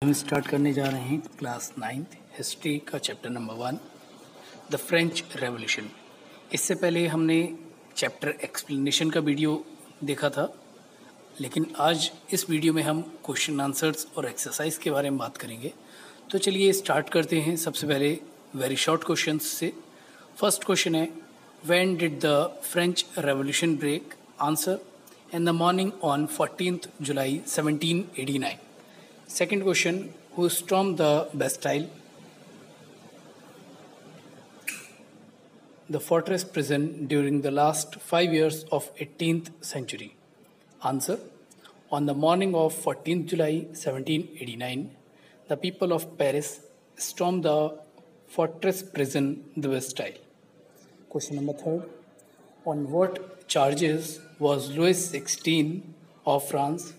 हम स्टार्ट करने जा रहे हैं क्लास 9th हिस्ट्री का chapter number 1 the French revolution. इससे पहले हमने चैप्टर एक्सप्लेनेशन का वीडियो देखा था, लेकिन आज इस वीडियो में हम क्वेश्चन आंसर्स और एक्सरसाइज के बारे में बात करेंगे। तो चलिए स्टार्ट करते हैं। सबसे पहले वेरी शॉर्ट क्वेश्चंस से। फर्स्ट क्वेश्चन है, when did the French Revolution break? Answer, in the morning on 14th July 1789. Second question, who stormed the Bastille? The fortress prison during the last 5 years of 18th century. Answer, on the morning of 14th July 1789, the people of Paris stormed the fortress prison, the Bastille. Question number 3rd, on what charges was Louis XVI of France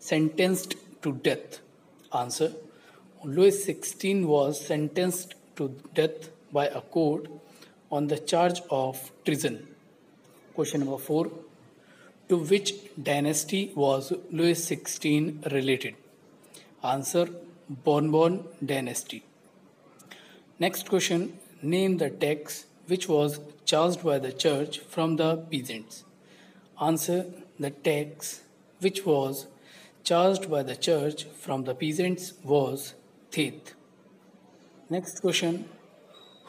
sentenced to death? Answer, Louis XVI was sentenced to death by a court on the charge of treason. Question number 4, to which dynasty was Louis XVI related? Answer, Bourbon dynasty. Next question, name the tax which was charged by the church from the peasants. Answer, the tax which was charged by the church from the peasants was tithe. Next question,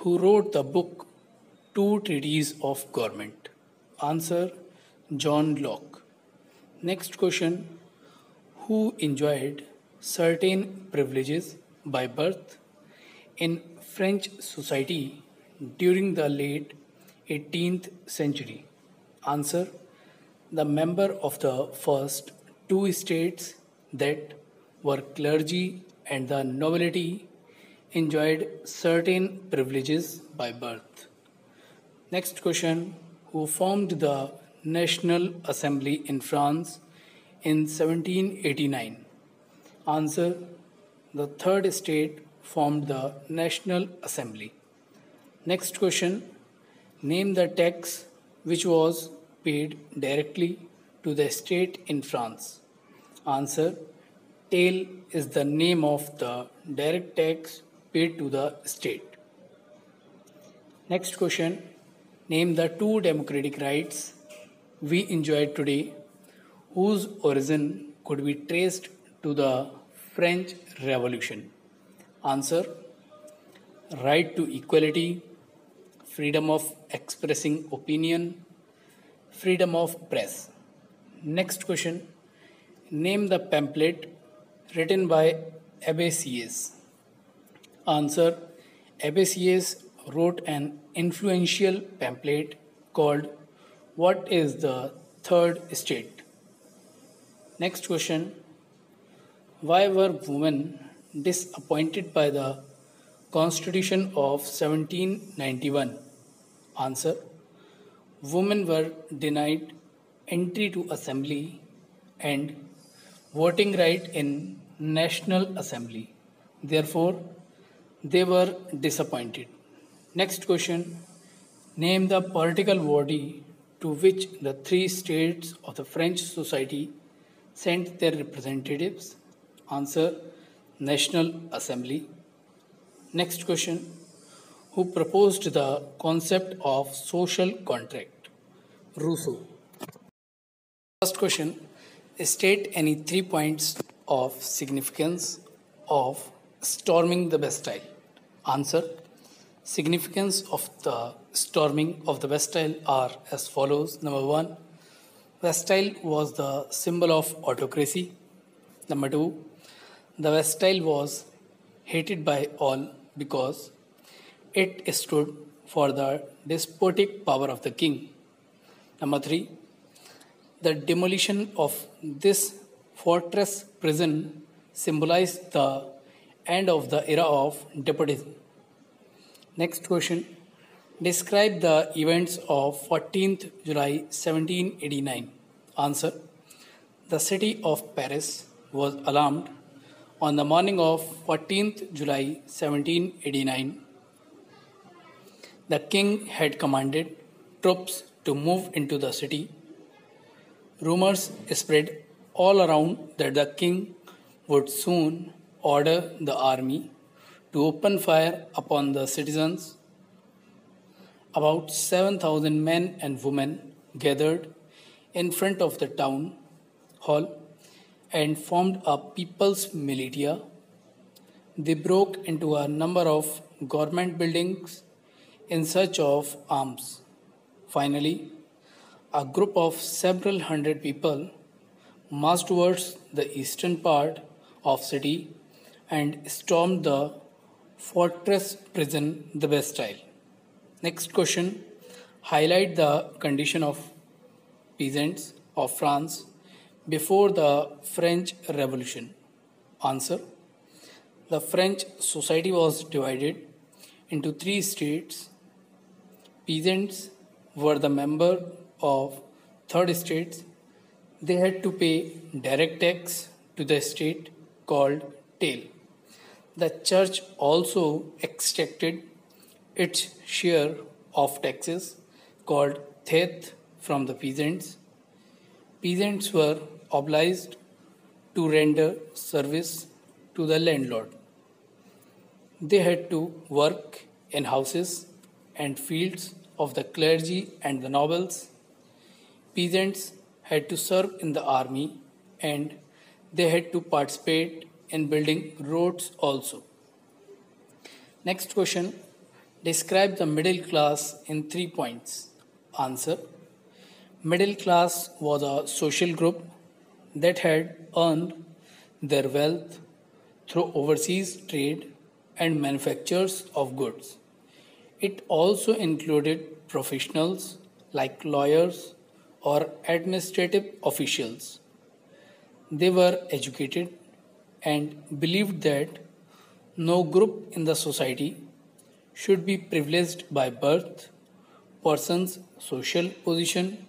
who wrote the book Two Treatises of Government? Answer, John Locke. Next question, who enjoyed certain privileges by birth in French society during the late 18th century? Answer, the member of the first two states that were clergy and the nobility enjoyed certain privileges by birth. Next question, who formed the National Assembly in France in 1789? Answer, the third state formed the National Assembly. Next question, name the tax which was paid directly to the state in France. Answer, taille is the name of the direct tax paid to the state. Next question, name the two democratic rights we enjoy today whose origin could be traced to the French Revolution. Answer, right to equality, freedom of expressing opinion, freedom of press. Next question, name the pamphlet written by Abbé Sieyès. Answer, Abbé Sieyès wrote an influential pamphlet called What is the Third State? Next question, why were women disappointed by the Constitution of 1791? Answer, women were denied entry to assembly and voting right in National Assembly. Therefore, they were disappointed. Next question, name the political body to which the three states of the French society sent their representatives. Answer, National Assembly. Next question, who proposed the concept of social contract? Rousseau. First question, state any 3 points of significance of storming the Bastille. Answer, significance of the storming of the Bastille are as follows. Number 1, Bastille was the symbol of autocracy. Number 2, the Bastille was hated by all because it stood for the despotic power of the king. Number 3, the demolition of this fortress prison symbolized the end of the era of despotism. Next question, describe the events of 14th July 1789. Answer, the city of Paris was alarmed on the morning of 14th July 1789. The king had commanded troops to move into the city. Rumors spread all around that the king would soon order the army to open fire upon the citizens. About 7,000 men and women gathered in front of the town hall and formed a people's militia. They broke into a number of government buildings in search of arms. Finally, a group of several hundred people marched towards the eastern part of city and stormed the fortress prison the Bastille. Next question. Highlight the condition of peasants of France before the French Revolution. Answer. The French society was divided into three states. Peasants were the member of third estates. They had to pay direct tax to the state called taille. The church also extracted its share of taxes called tithe from the peasants. Peasants were obliged to render service to the landlord. They had to work in houses and fields of the clergy and the nobles. Peasants had to serve in the army and they had to participate in building roads also. Next question. Describe the middle class in 3 points. Answer. Middle class was a social group that had earned their wealth through overseas trade and manufactures of goods. It also included professionals like lawyers or administrative officials. They were educated and believed that no group in the society should be privileged by birth. Person's social position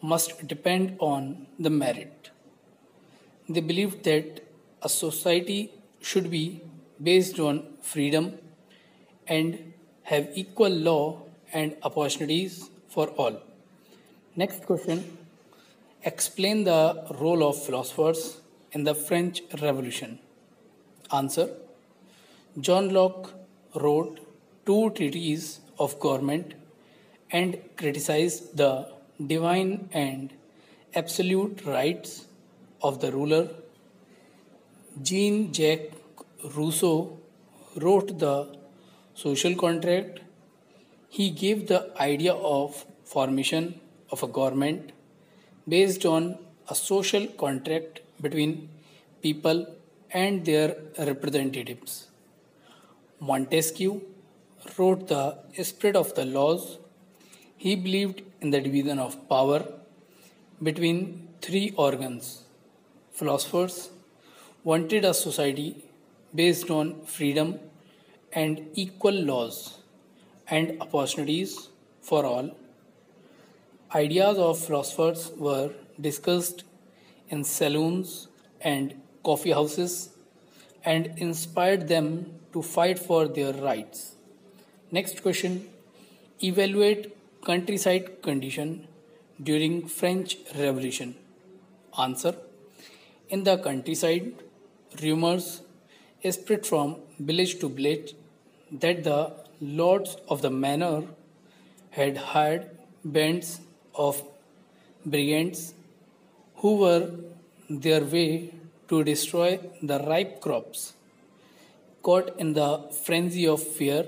must depend on the merit. They believed that a society should be based on freedom and have equal law and opportunities for all. Next question. Explain the role of philosophers in the French Revolution. Answer. John Locke wrote two treatises of government and criticized the divine and absolute rights of the ruler. Jean-Jacques Rousseau wrote the social contract. He gave the idea of formation of a government based on a social contract between people and their representatives. Montesquieu wrote the spirit of the laws. He believed in the division of power between three organs. Philosophers wanted a society based on freedom and equal laws and opportunities for all. Ideas of philosophers were discussed in saloons and coffee houses and inspired them to fight for their rights. Next question. Evaluate countryside condition during French Revolution. Answer. In the countryside, rumors spread from village to village that the lords of the manor had hired bands of brigands who were their way to destroy the ripe crops. Caught in the frenzy of fear,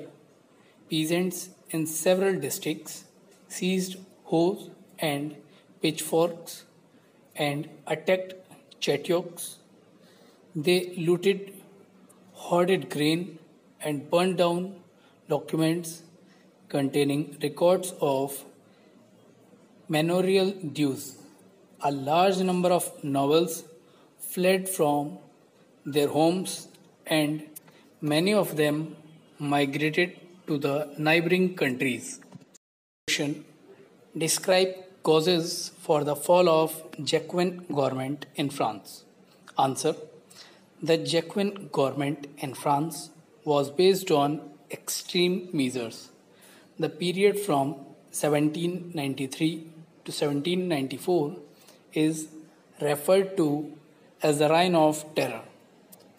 peasants in several districts seized hoes and pitchforks and attacked chatioks. They looted, hoarded grain, and burned down documents containing records of manorial dues. A large number of nobles fled from their homes and many of them migrated to the neighboring countries. Question. Describe causes for the fall of Jacobin government in France. Answer. The Jacobin government in France was based on extreme measures. The period from 1793 to 1794 is referred to as the Reign of Terror.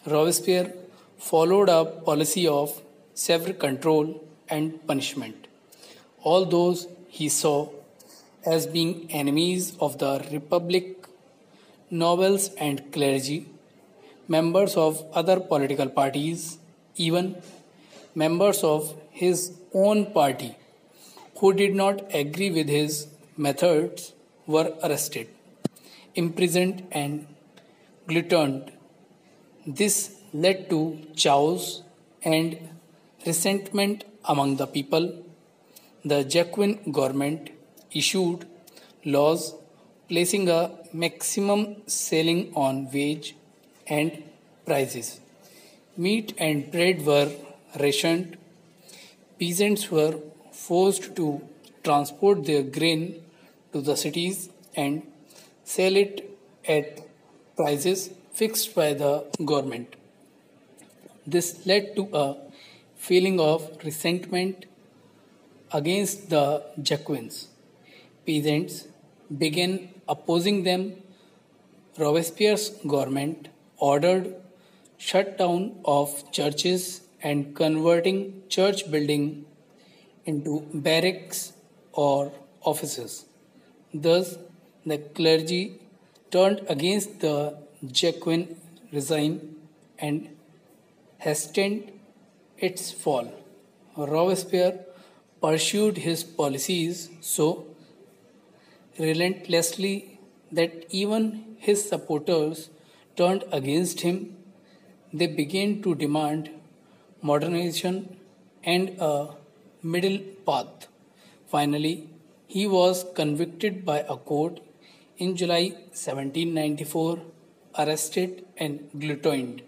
Robespierre followed a policy of severe control and punishment. All those he saw as being enemies of the Republic, nobles and clergy, members of other political parties, even members of his own party who did not agree with his methods were arrested, imprisoned, and guillotined. This led to chaos and resentment among the people. The Jacquin government issued laws placing a maximum ceiling on wage and prices. Meat and bread were rationed. Peasants were forced to transport their grain to the cities and sell it at prices fixed by the government. This led to a feeling of resentment against the Jacquins. Peasants began opposing them. Robespierre's government ordered shutdown of churches and converting church building into barracks or offices. Thus, the clergy turned against the Jacquin regime and hastened its fall. Robespierre pursued his policies so relentlessly that even his supporters turned against him. They began to demand modernization and a middle path. Finally, he was convicted by a court in July 1794, arrested and guillotined.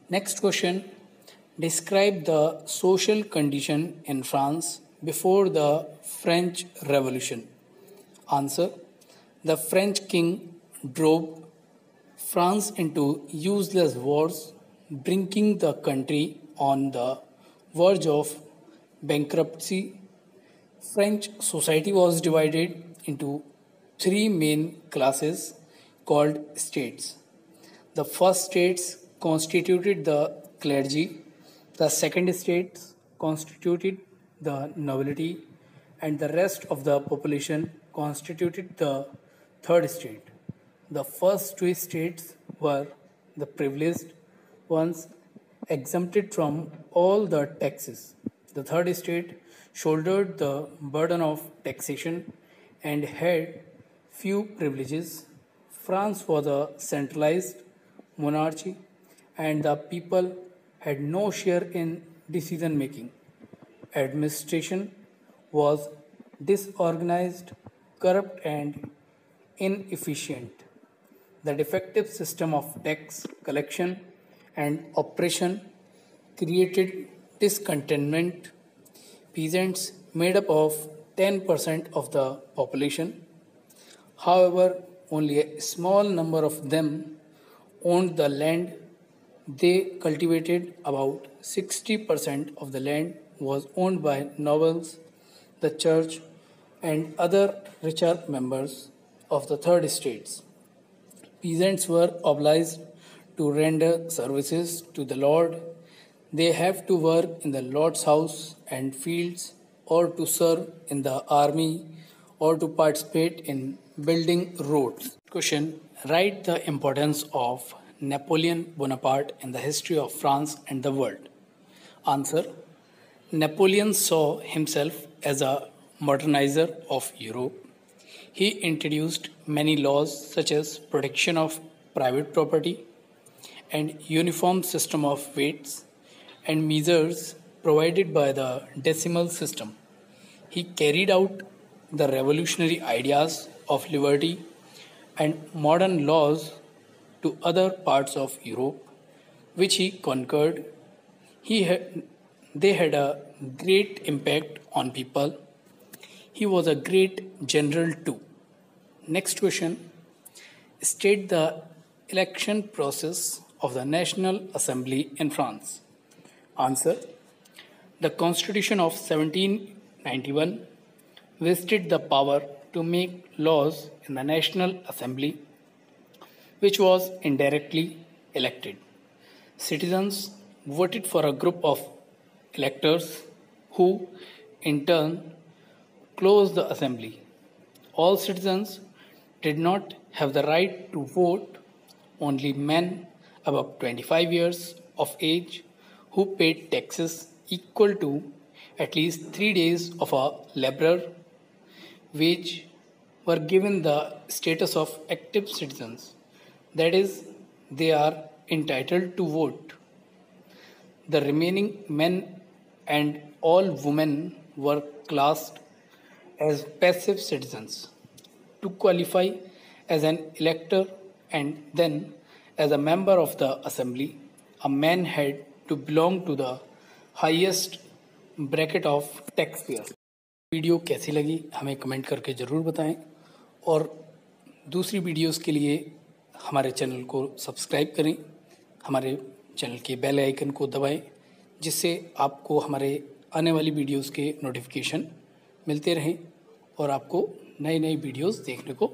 Next question. Describe the social condition in France before the French Revolution. Answer. The French king drove France into useless wars, bringing the country on the verge of bankruptcy. French society was divided into three main classes called states. The first states constituted the clergy, the second states constituted the nobility, and the rest of the population constituted the third state. The first two states were the privileged ones, exempted from all the taxes. The third state shouldered the burden of taxation and had few privileges. France was a centralized monarchy and the people had no share in decision making. Administration was disorganized, corrupt, and inefficient. The defective system of tax collection and oppression created discontentment. Peasants made up of 10% of the population. However, only a small number of them owned the land they cultivated. About 60% of the land was owned by nobles, the church, and other richer members of the third estates. Peasants were obliged to render services to the Lord. They have to work in the Lord's house and fields, or to serve in the army, or to participate in building roads. Question. Write the importance of Napoleon Bonaparte in the history of France and the world. Answer. Napoleon saw himself as a modernizer of Europe. He introduced many laws such as protection of private property and uniform system of weights and measures provided by the decimal system. He carried out the revolutionary ideas of liberty and modern laws to other parts of Europe, which he conquered. They had a great impact on people. He was a great general too. Next question. State the election process of the National Assembly in France. Answer. The Constitution of 1791 vested the power to make laws in the National Assembly, which was indirectly elected. Citizens voted for a group of electors who, in turn, closed the assembly. All citizens did not have the right to vote. Only men above 25 years of age who paid taxes equal to at least 3 days of a laborer wage were given the status of active citizens. That is, they are entitled to vote. The remaining men and all women were classed as passive citizens. To qualify as an elector and then as a member of the assembly, a man had to belong to the highest bracket of taxpayers. Video कैसी लगी हमें comment करके ज़रूर बताएं और दूसरी videos के लिए हमारे चैनल को सब्सक्राइब करें, हमारे चैनल के बेल आइकन को दबाएं जिससे आपको हमारे आने वाली वीडियोस के नोटिफिकेशन मिलते रहें और आपको नई नई वीडियोस देखने को